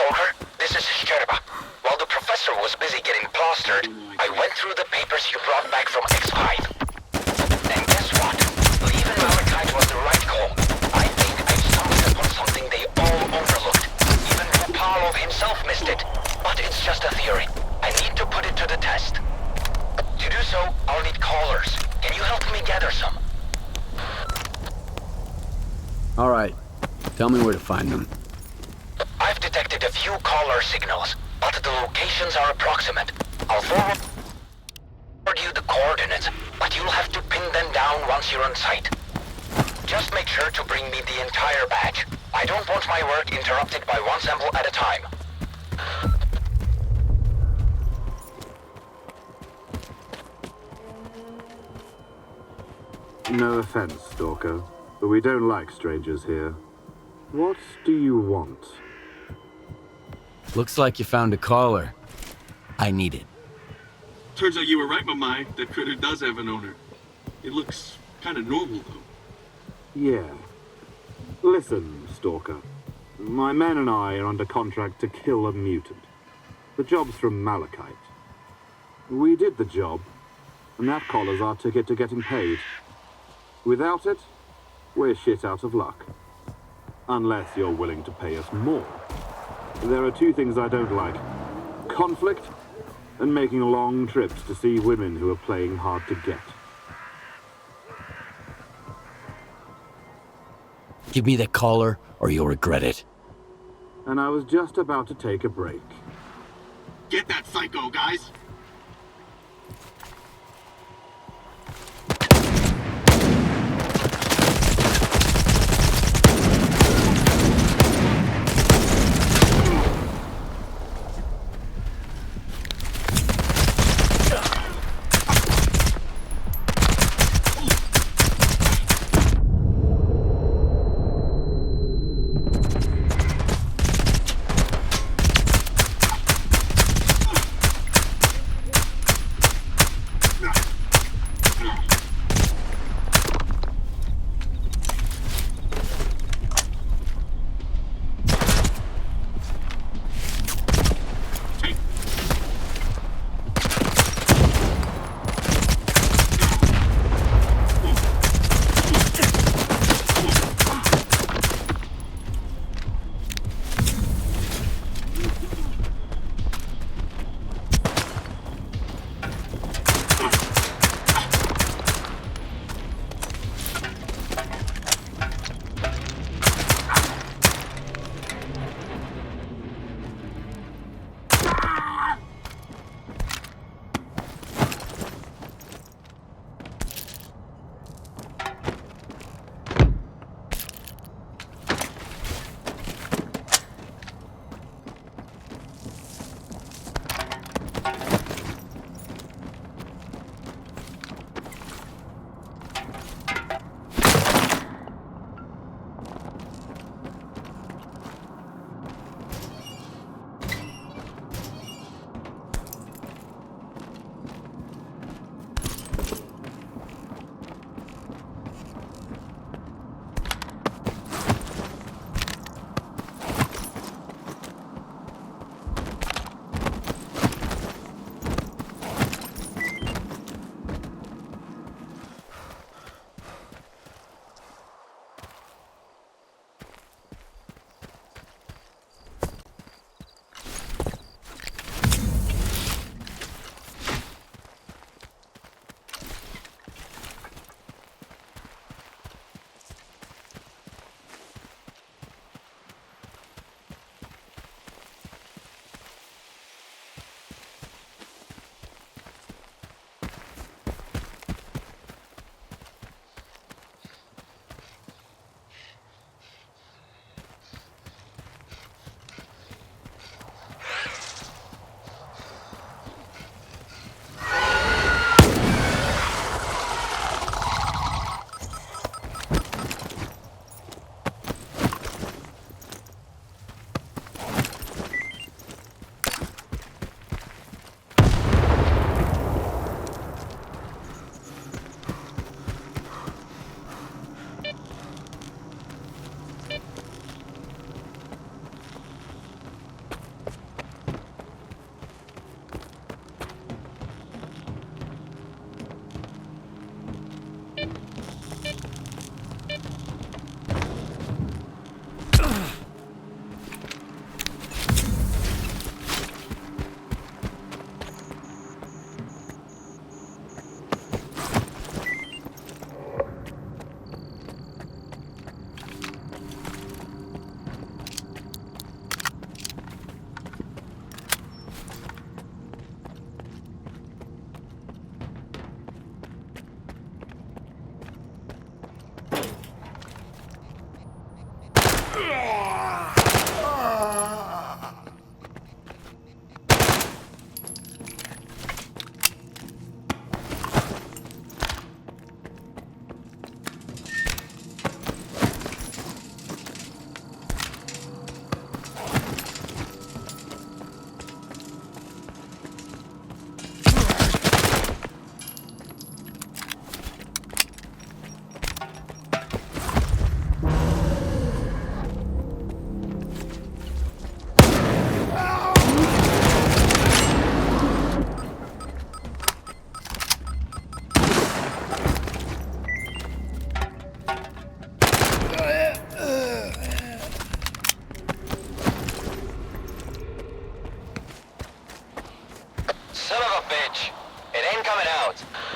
Stalker. This is Sherba. While the professor was busy getting plastered, I went through the papers you brought back from X5. And guess what? Leaving Malachite was the right call. I think I stumbled upon something they all overlooked. Even Popalov himself missed it. But it's just a theory. I need to put it to the test. To do so, I'll need callers. Can you help me gather some? All right. Tell me where to find them. I've detected a few caller signals, but the locations are approximate. I'll forward you the coordinates, but you'll have to pin them down once you're on site. Just make sure to bring me the entire batch. I don't want my work interrupted by one sample at a time. No offense, Stalker, but we don't like strangers here. What do you want? Looks like you found a caller. I need it. Turns out you were right, Mamai. That critter does have an owner. It looks kind of normal, though. Yeah. Listen, Stalker. My men and I are under contract to kill a mutant. The job's from Malachite. We did the job, and that collar's our ticket to getting paid. Without it, we're shit out of luck. Unless you're willing to pay us more. There are two things I don't like. Conflict, and making long trips to see women who are playing hard to get. Give me the caller, or you'll regret it. And I was just about to take a break. Get that psycho, guys!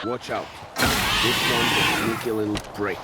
Watch out. This one's a sneaky little prick.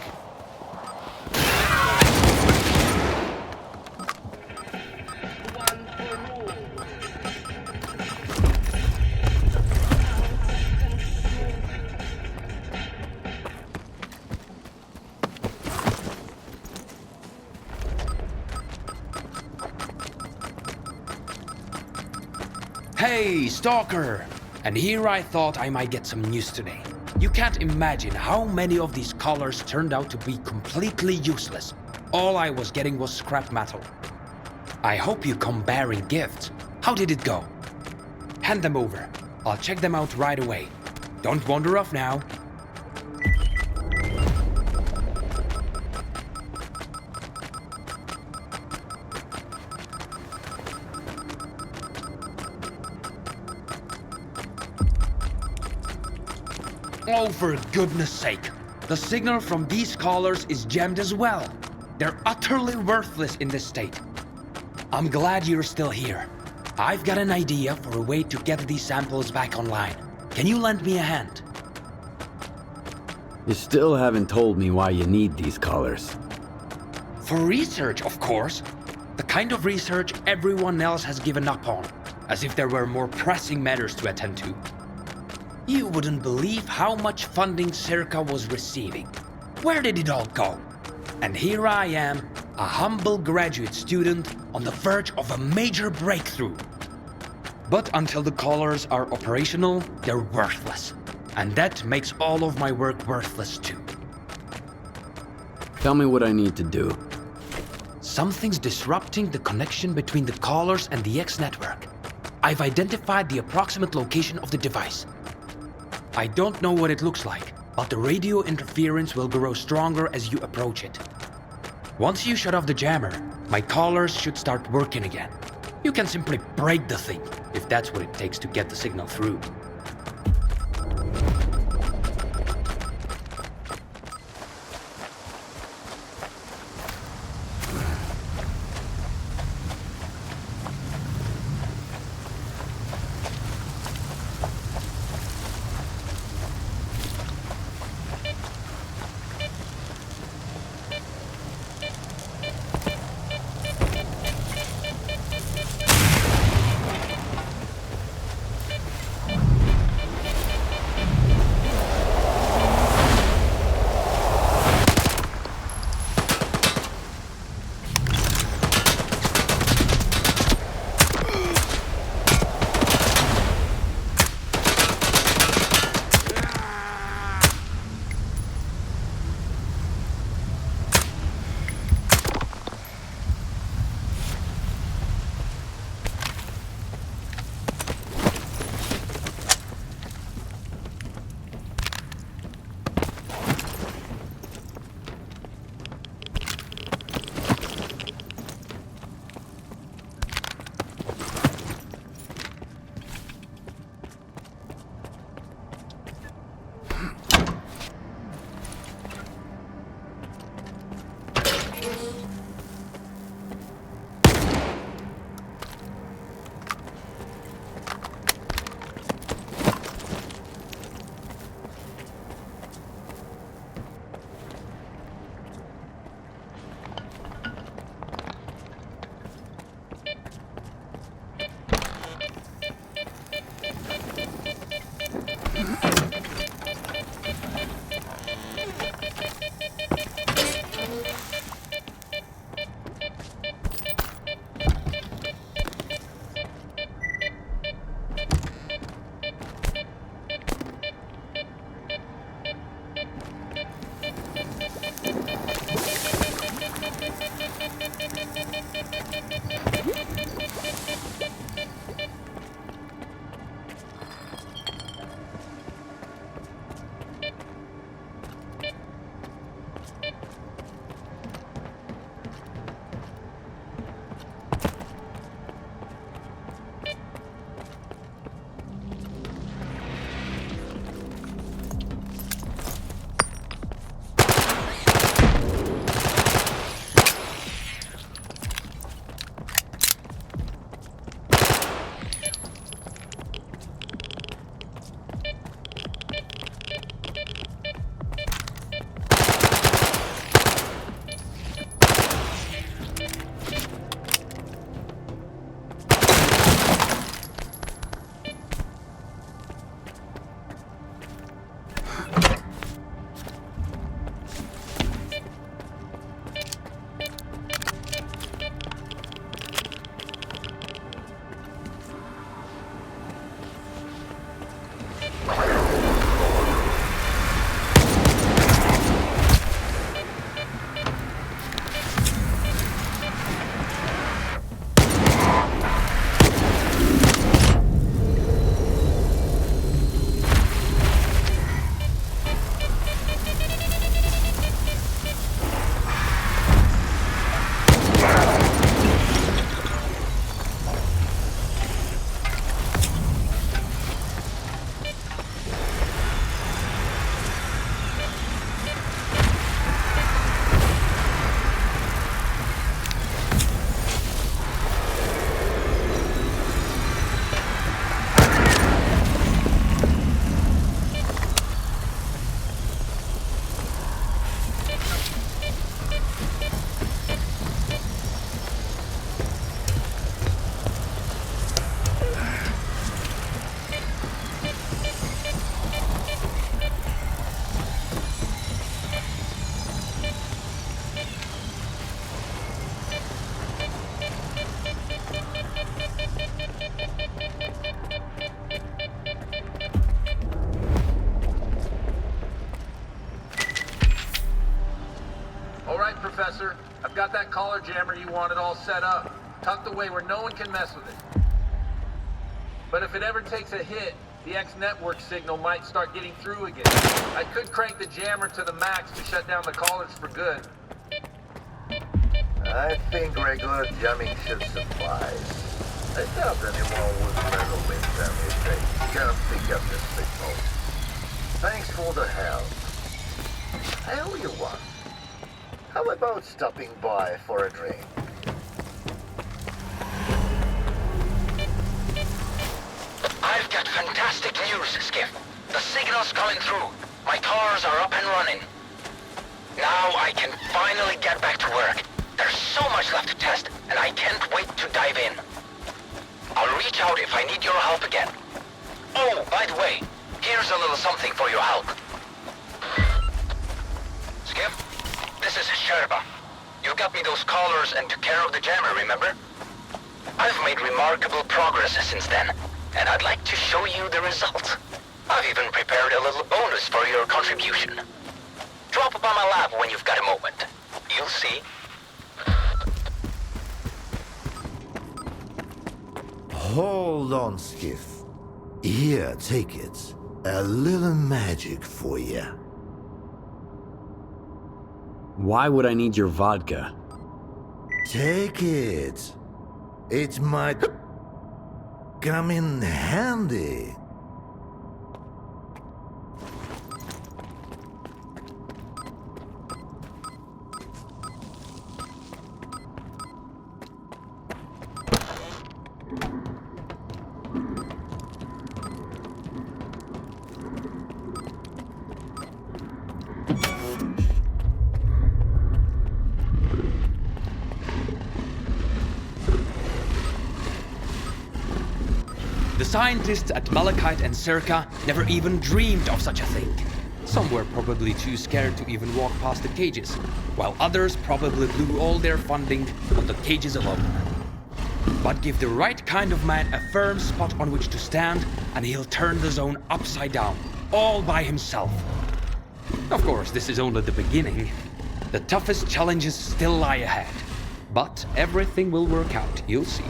Hey, Stalker! And here I thought I might get some news today. You can't imagine how many of these collars turned out to be completely useless. All I was getting was scrap metal. I hope you come bearing gifts. How did it go? Hand them over. I'll check them out right away. Don't wander off now. Oh, for goodness sake. The signal from these collars is jammed as well. They're utterly worthless in this state. I'm glad you're still here. I've got an idea for a way to get these samples back online. Can you lend me a hand? You still haven't told me why you need these collars. For research, of course. The kind of research everyone else has given up on. As if there were more pressing matters to attend to. You wouldn't believe how much funding Circa was receiving. Where did it all go? And here I am, a humble graduate student on the verge of a major breakthrough. But until the collars are operational, they're worthless. And that makes all of my work worthless too. Tell me what I need to do. Something's disrupting the connection between the collars and the X network. I've identified the approximate location of the device. I don't know what it looks like, but the radio interference will grow stronger as you approach it. Once you shut off the jammer, my collars should start working again. You can simply break the thing, if that's what it takes to get the signal through. that collar jammer you wanted all set up, tucked away where no one can mess with it. But if it ever takes a hit, the X-network signal might start getting through again. I could crank the jammer to the max to shut down the collars for good. I think regular jamming should suffice. I doubt anyone would meddle with them if they can't pick up the signal. Thanks for the help. I owe you one. How about stopping by for a drink? I've got fantastic news, Skiff. The signal's coming through. My cars are up and running. Now I can finally get back to work. There's so much left to test, and I can't wait to dive in. I'll reach out if I need your help again. Oh, by the way, here's a little something for your help. Skip, this is Sherba. You got me those collars and took care of the jammer, remember? I've made remarkable progress since then, and I'd like to show you the results. I've even prepared a little bonus for your contribution. Drop by my lab when you've got a moment. You'll see. Hold on, Skiff. Here, take it. A little magic for you. Why would I need your vodka? Take it. It might come in handy. The scientists at Malachite and Circa never even dreamed of such a thing. Some were probably too scared to even walk past the cages, while others probably blew all their funding on the cages alone. But give the right kind of man a firm spot on which to stand, and he'll turn the zone upside down, all by himself. Of course, this is only the beginning. The toughest challenges still lie ahead. But everything will work out, you'll see.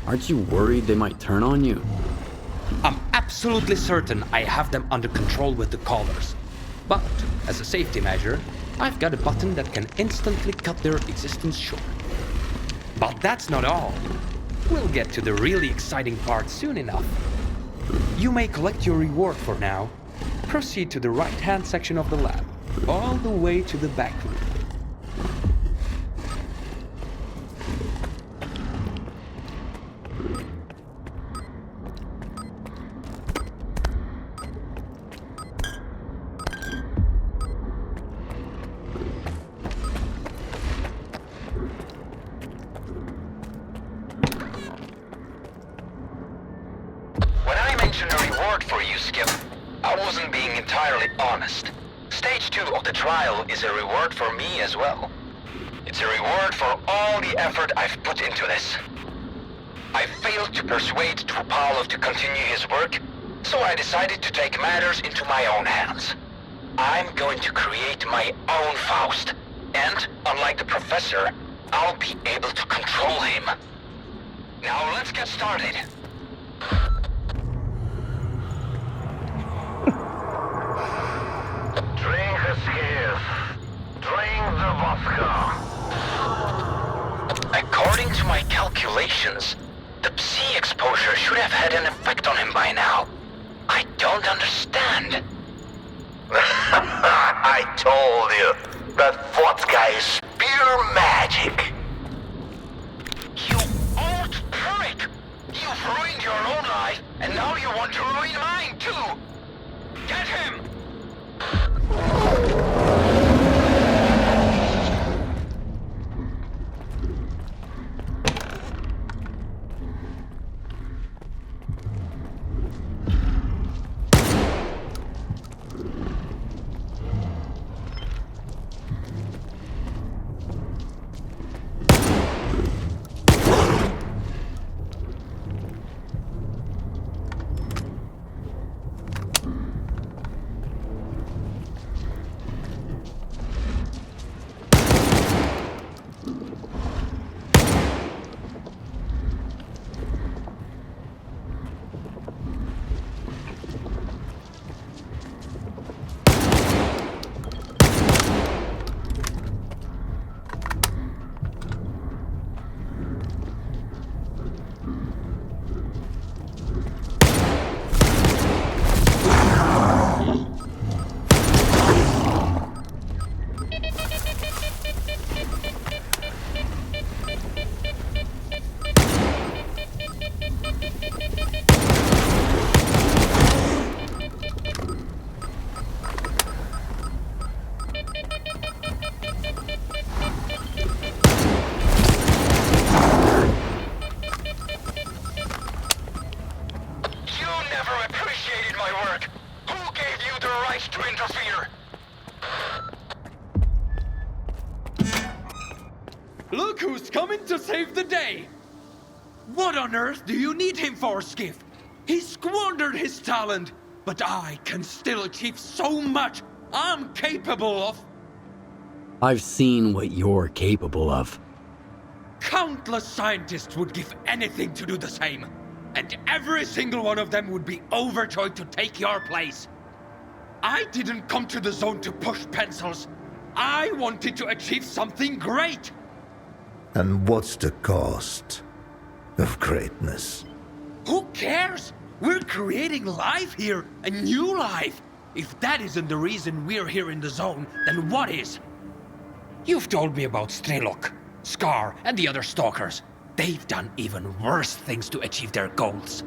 Aren't you worried they might turn on you? I'm absolutely certain I have them under control with the collars. But, as a safety measure, I've got a button that can instantly cut their existence short. But that's not all. We'll get to the really exciting part soon enough. You may collect your reward for now. Proceed to the right-hand section of the lab, all the way to the back room. A reward for you, Skip. I wasn't being entirely honest. Stage 2 of the trial is a reward for me as well. It's a reward for all the effort I've put into this. I failed to persuade Tupalov to continue his work, so I decided to take matters into my own hands. I'm going to create my own Faust, and, unlike the professor, I'll be able to control him. Now let's get started. Drink a skiff. Drink the vodka. According to my calculations, the Psi exposure should have had an effect on him by now. I don't understand. I told you, that vodka is pure magic. You old prick! You've ruined your own life, and now you want to ruin mine too! Get him! Look who's coming to save the day! What on earth do you need him for, Skiff? He squandered his talent, but I can still achieve so much I'm capable of. I've seen what you're capable of. Countless scientists would give anything to do the same, and every single one of them would be overjoyed to take your place. I didn't come to the zone to push pencils. I wanted to achieve something great. And what's the cost of greatness? Who cares? We're creating life here, a new life. If that isn't the reason we're here in the zone, then what is? You've told me about Strelok, Scar, and the other stalkers. They've done even worse things to achieve their goals.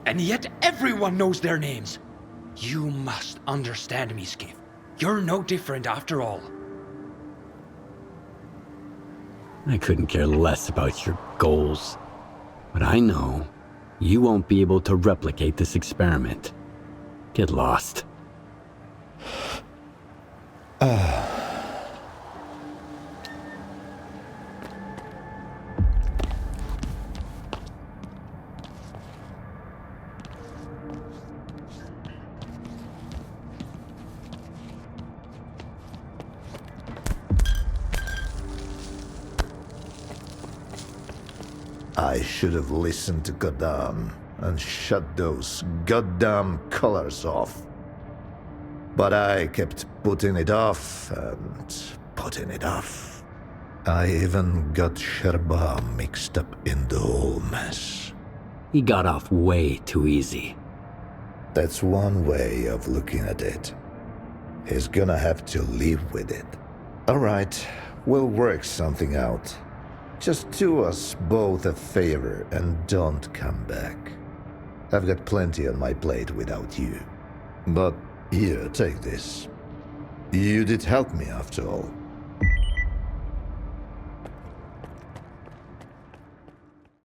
And yet everyone knows their names. You must understand me, Skiff. You're no different after all. I couldn't care less about your goals. But I know you won't be able to replicate this experiment. Get lost. I should have listened to Goddam and shut those goddamn colors off. But I kept putting it off and putting it off. I even got Sherba mixed up in the whole mess. He got off way too easy. That's one way of looking at it. He's gonna have to live with it. Alright, we'll work something out. Just do us both a favor and don't come back. I've got plenty on my plate without you. But here, take this. You did help me after all.